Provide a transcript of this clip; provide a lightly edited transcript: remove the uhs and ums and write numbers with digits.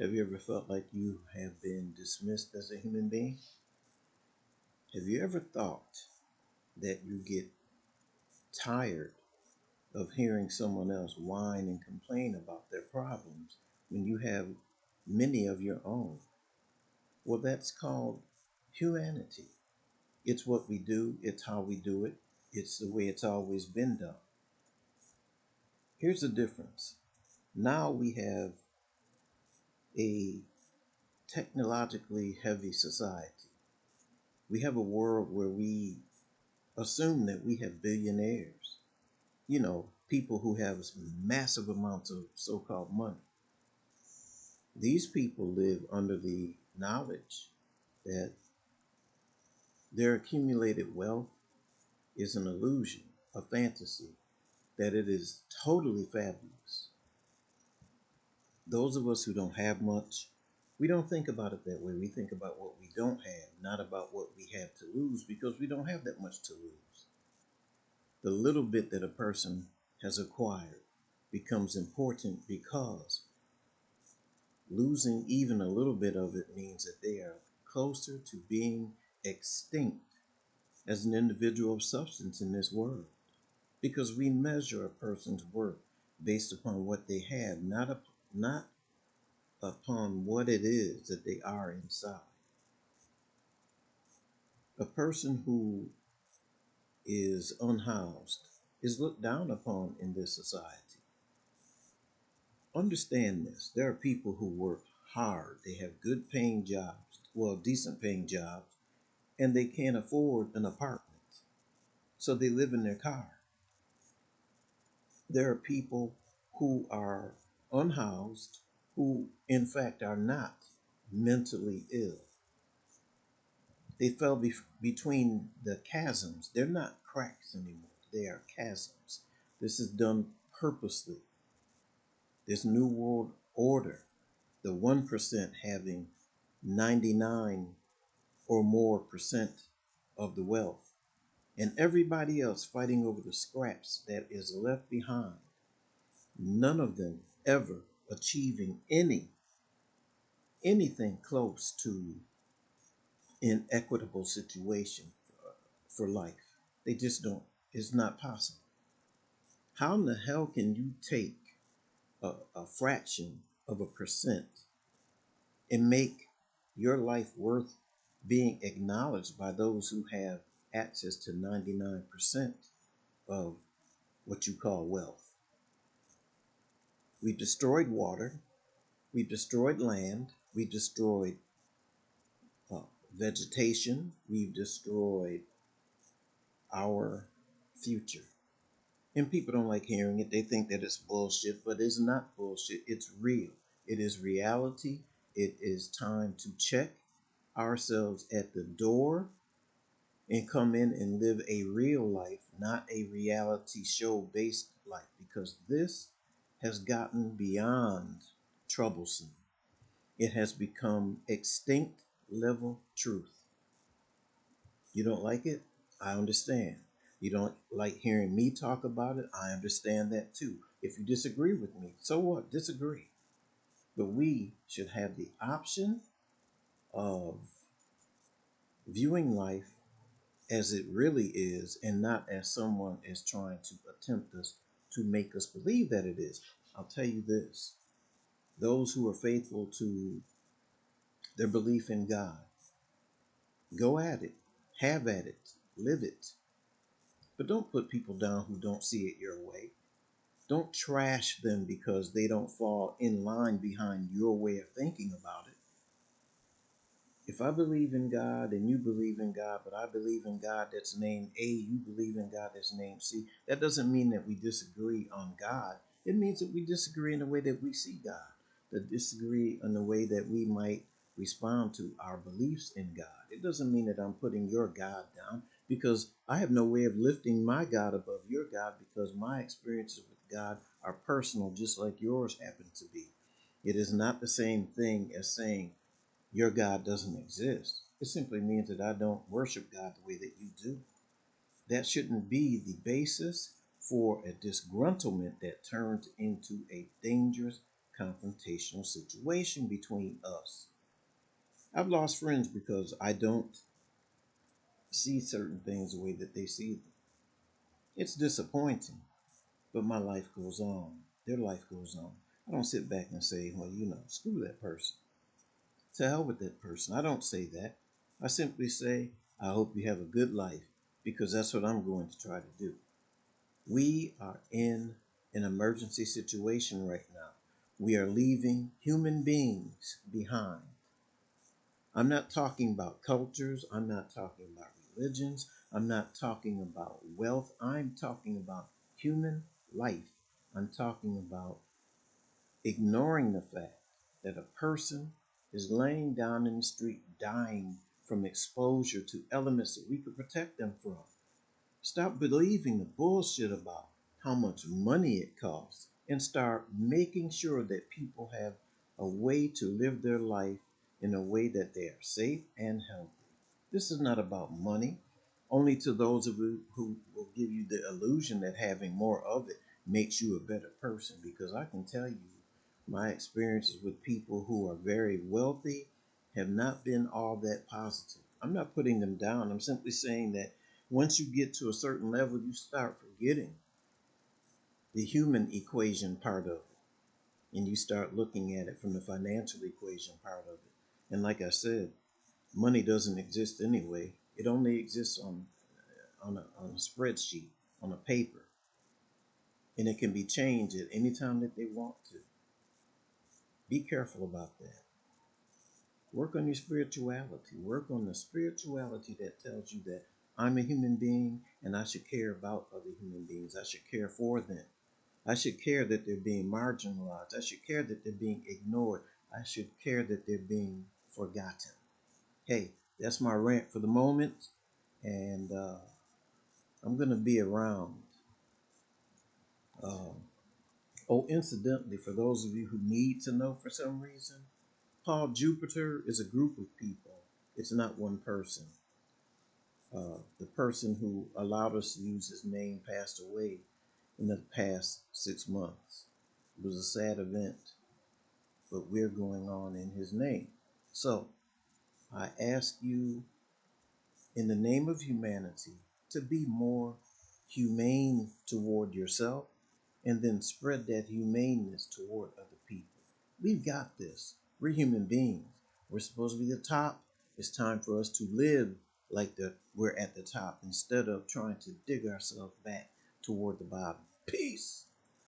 Have you ever felt like you have been dismissed as a human being? Have you ever thought that you get tired of hearing someone else whine and complain about their problems when you have many of your own? Well, that's called humanity. It's what we do, it's how we do it, it's the way it's always been done. Here's the difference. Now we have a technologically heavy society. We have a world where we assume that we have billionaires, people who have massive amounts of so called money. These people live under the knowledge that their accumulated wealth is an illusion, a fantasy, that it is totally fabulous. Those of us who don't have much, we don't think about it that way. We think about what we don't have, not about what we have to lose, because we don't have that much to lose. The little bit that a person has acquired becomes important because losing even a little bit of it means that they are closer to being extinct as an individual of substance in this world. Because we measure a person's worth based upon what they have, not upon what it is that they are inside. A person who is unhoused is looked down upon in this society. Understand this. There are people who work hard. They have good paying jobs, well, decent paying jobs, and they can't afford an apartment. So they live in their car. There are people who are unhoused, who in fact are not mentally ill. They fell between the chasms. They're not cracks anymore. They are chasms. This is done purposely. This new world order, the 1% having 99 or more percent of the wealth, and everybody else fighting over the scraps that is left behind, none of them ever achieving anything close to an equitable situation for life. They just don't. It's not possible. How in the hell can you take a fraction of a percent and make your life worth being acknowledged by those who have access to 99% of what you call wealth? We've destroyed water, we've destroyed land, we've destroyed uh, vegetation, we've destroyed our future. And people don't like hearing it. They think that it's bullshit, but it's not bullshit. It's real. It is reality. It is time to check ourselves at the door and come in and live a real life, not a reality show based life, because this has gotten beyond troublesome. It has become extinct level truth. You don't like it? I understand. You don't like hearing me talk about it? I understand that too. If you disagree with me, so what? Disagree. But we should have the option of viewing life as it really is and not as someone is trying to attempt us to make us believe that it is. I'll tell you this. Those who are faithful to their belief in God, go at it, have at it, live it. But don't put people down who don't see it your way. Don't trash them because they don't fall in line behind your way of thinking about it. If I believe in God and you believe in God, but I believe in God that's named A, you believe in God that's named C, that doesn't mean that we disagree on God. It means that we disagree in the way that we see God, that disagree in the way that we might respond to our beliefs in God. It doesn't mean that I'm putting your God down, because I have no way of lifting my God above your God, because my experiences with God are personal, just like yours happen to be. It is not the same thing as saying your God doesn't exist. It simply means that I don't worship God the way that you do. That shouldn't be the basis for a disgruntlement that turns into a dangerous confrontational situation between us. I've lost friends because I don't see certain things the way that they see them. It's disappointing, but my life goes on. Their life goes on. I don't sit back and say, well, screw that person. To hell with that person. I don't say that. I simply say, I hope you have a good life because that's what I'm going to try to do. We are in an emergency situation right now. We are leaving human beings behind. I'm not talking about cultures. I'm not talking about religions. I'm not talking about wealth. I'm talking about human life. I'm talking about ignoring the fact that a person is laying down in the street dying from exposure to elements that we could protect them from. Stop believing the bullshit about how much money it costs and start making sure that people have a way to live their life in a way that they are safe and healthy. This is not about money, only to those of you who will give you the illusion that having more of it makes you a better person. Because I can tell you, my experiences with people who are very wealthy have not been all that positive. I'm not putting them down. I'm simply saying that once you get to a certain level, you start forgetting the human equation part of it. And you start looking at it from the financial equation part of it. And like I said, money doesn't exist anyway. It only exists on a spreadsheet, on a paper. And it can be changed at any time that they want to. Be careful about that. Work on your spirituality. Work on the spirituality that tells you that I'm a human being and I should care about other human beings. I should care for them. I should care that they're being marginalized. I should care that they're being ignored. I should care that they're being forgotten. Hey, that's my rant for the moment. And I'm going to be around. Um, incidentally, for those of you who need to know for some reason, Paul Jupiter is a group of people. It's not one person. The person who allowed us to use his name passed away in the past 6 months. It was a sad event, but we're going on in his name. So I ask you, in the name of humanity, to be more humane toward yourself and then spread that humaneness toward other people. We've got this. We're human beings. We're supposed to be the top. It's time for us to live like we're at the top instead of trying to dig ourselves back toward the bottom. Peace.